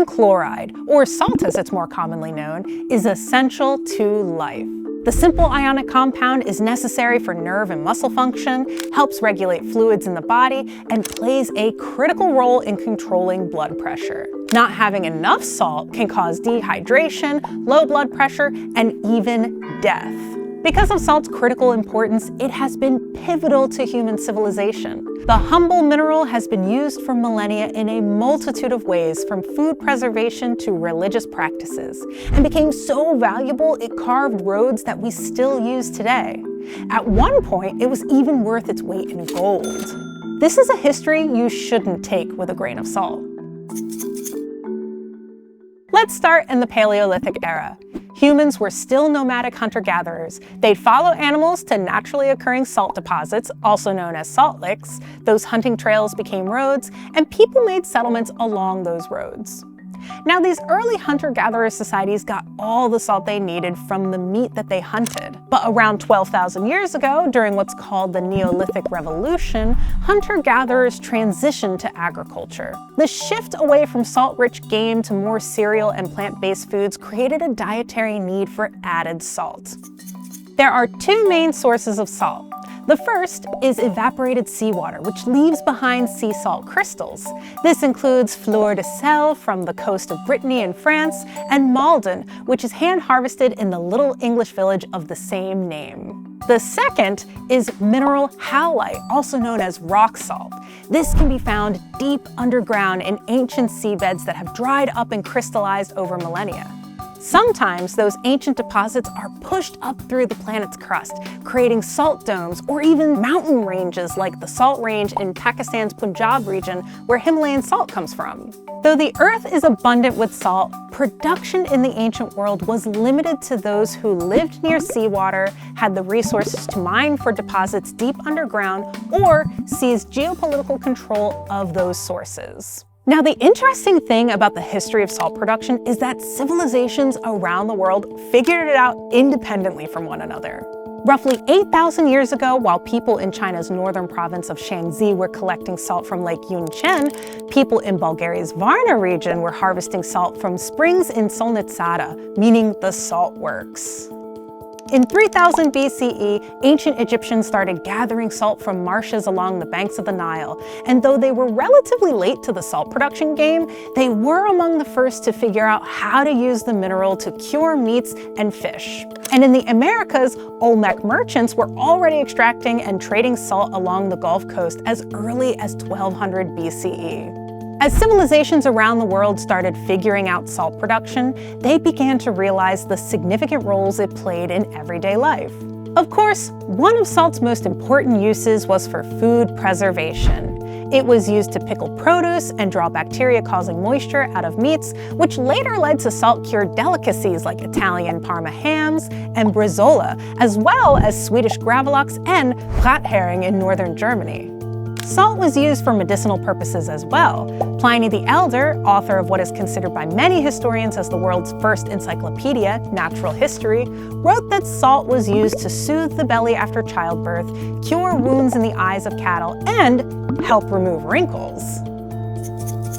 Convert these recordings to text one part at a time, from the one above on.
chloride, or salt as it's more commonly known, is essential to life. The simple ionic compound is necessary for nerve and muscle function, helps regulate fluids in the body, and plays a critical role in controlling blood pressure. Not having enough salt can cause dehydration, low blood pressure, and even death. Because of salt's critical importance, it has been pivotal to human civilization. The humble mineral has been used for millennia in a multitude of ways, from food preservation to religious practices, and became so valuable it carved roads that we still use today. At one point, it was even worth its weight in gold. This is a history you shouldn't take with a grain of salt. Let's start in the Paleolithic era. Humans were still nomadic hunter-gatherers. They'd follow animals to naturally occurring salt deposits, also known as salt licks. Those hunting trails became roads, and people made settlements along those roads. Now, these early hunter-gatherer societies got all the salt they needed from the meat that they hunted. But around 12,000 years ago, during what's called the Neolithic Revolution, hunter-gatherers transitioned to agriculture. The shift away from salt-rich game to more cereal and plant-based foods created a dietary need for added salt. There are two main sources of salt. The first is evaporated seawater, which leaves behind sea salt crystals. This includes fleur de sel from the coast of Brittany in France, and Maldon, which is hand-harvested in the little English village of the same name. The second is mineral howlite, also known as rock salt. This can be found deep underground in ancient seabeds that have dried up and crystallized over millennia. Sometimes those ancient deposits are pushed up through the planet's crust, creating salt domes or even mountain ranges like the Salt Range in Pakistan's Punjab region, where Himalayan salt comes from. Though the Earth is abundant with salt, production in the ancient world was limited to those who lived near seawater, had the resources to mine for deposits deep underground, or seized geopolitical control of those sources. Now, the interesting thing about the history of salt production is that civilizations around the world figured it out independently from one another. Roughly 8,000 years ago, while people in China's northern province of Shaanxi were collecting salt from Lake Yunchen, people in Bulgaria's Varna region were harvesting salt from springs in Solnitsara, meaning the salt works. In 3000 BCE, ancient Egyptians started gathering salt from marshes along the banks of the Nile, and though they were relatively late to the salt production game, they were among the first to figure out how to use the mineral to cure meats and fish. And in the Americas, Olmec merchants were already extracting and trading salt along the Gulf Coast as early as 1200 BCE. As civilizations around the world started figuring out salt production, they began to realize the significant roles it played in everyday life. Of course, one of salt's most important uses was for food preservation. It was used to pickle produce and draw bacteria-causing moisture out of meats, which later led to salt-cured delicacies like Italian Parma hams and bresaola, as well as Swedish gravlax and brathering in northern Germany. Salt was used for medicinal purposes as well. Pliny the Elder, author of what is considered by many historians as the world's first encyclopedia, Natural History, wrote that salt was used to soothe the belly after childbirth, cure wounds in the eyes of cattle, and help remove wrinkles.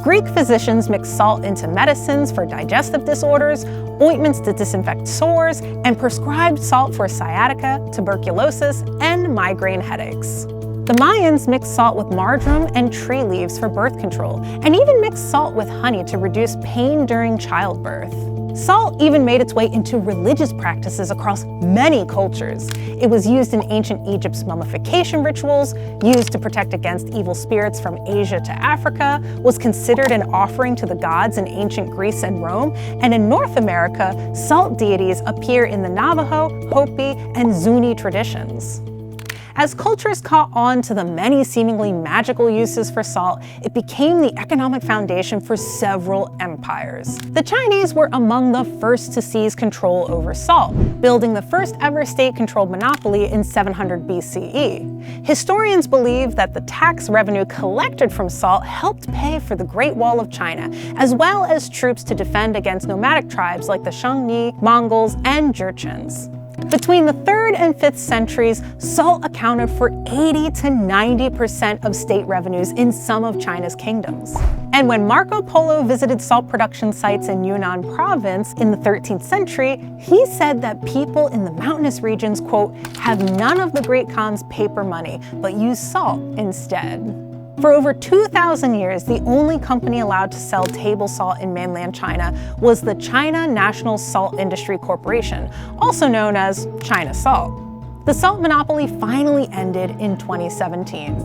Greek physicians mixed salt into medicines for digestive disorders, ointments to disinfect sores, and prescribed salt for sciatica, tuberculosis, and migraine headaches. The Mayans mixed salt with marjoram and tree leaves for birth control, and even mixed salt with honey to reduce pain during childbirth. Salt even made its way into religious practices across many cultures. It was used in ancient Egypt's mummification rituals, used to protect against evil spirits from Asia to Africa, was considered an offering to the gods in ancient Greece and Rome, and in North America, salt deities appear in the Navajo, Hopi, and Zuni traditions. As cultures caught on to the many seemingly magical uses for salt, it became the economic foundation for several empires. The Chinese were among the first to seize control over salt, building the first ever state-controlled monopoly in 700 BCE. Historians believe that the tax revenue collected from salt helped pay for the Great Wall of China, as well as troops to defend against nomadic tribes like the Xiongnu, Mongols, and Jurchens. Between the 3rd and 5th centuries, salt accounted for 80 to 90% of state revenues in some of China's kingdoms. And when Marco Polo visited salt production sites in Yunnan province in the 13th century, he said that people in the mountainous regions, quote, have none of the Great Khan's paper money, but use salt instead. For over 2,000 years, the only company allowed to sell table salt in mainland China was the China National Salt Industry Corporation, also known as China Salt. The salt monopoly finally ended in 2017.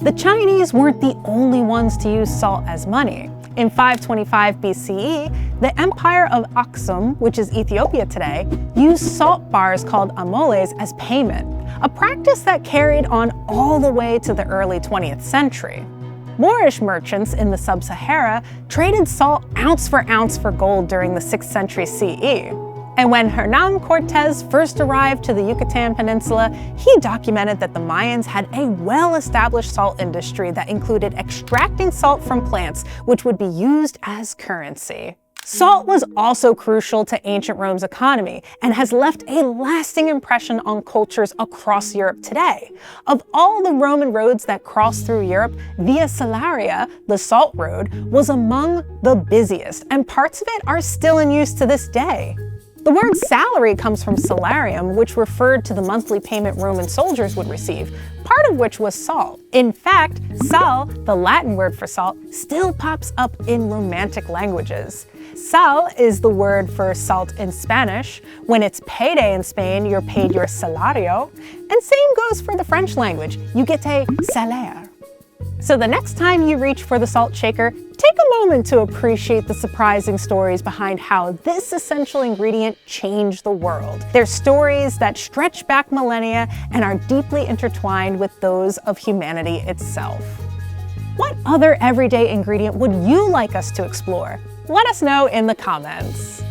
The Chinese weren't the only ones to use salt as money. In 525 BCE, the Empire of Aksum, which is Ethiopia today, used salt bars called amoles as payment, a practice that carried on all the way to the early 20th century. Moorish merchants in the Sub-Sahara traded salt ounce for gold during the 6th century CE. And when Hernan Cortés first arrived to the Yucatan Peninsula, he documented that the Mayans had a well-established salt industry that included extracting salt from plants, which would be used as currency. Salt was also crucial to ancient Rome's economy and has left a lasting impression on cultures across Europe today. Of all the Roman roads that crossed through Europe, Via Salaria, the Salt Road, was among the busiest, and parts of it are still in use to this day. The word salary comes from salarium, which referred to the monthly payment Roman soldiers would receive, part of which was salt. In fact, sal, the Latin word for salt, still pops up in Romantic languages. Sal is the word for salt in Spanish. When it's payday in Spain, you're paid your salario. And same goes for the French language. You get a salaire. So the next time you reach for the salt shaker, take a moment to appreciate the surprising stories behind how this essential ingredient changed the world. They're stories that stretch back millennia and are deeply intertwined with those of humanity itself. What other everyday ingredient would you like us to explore? Let us know in the comments.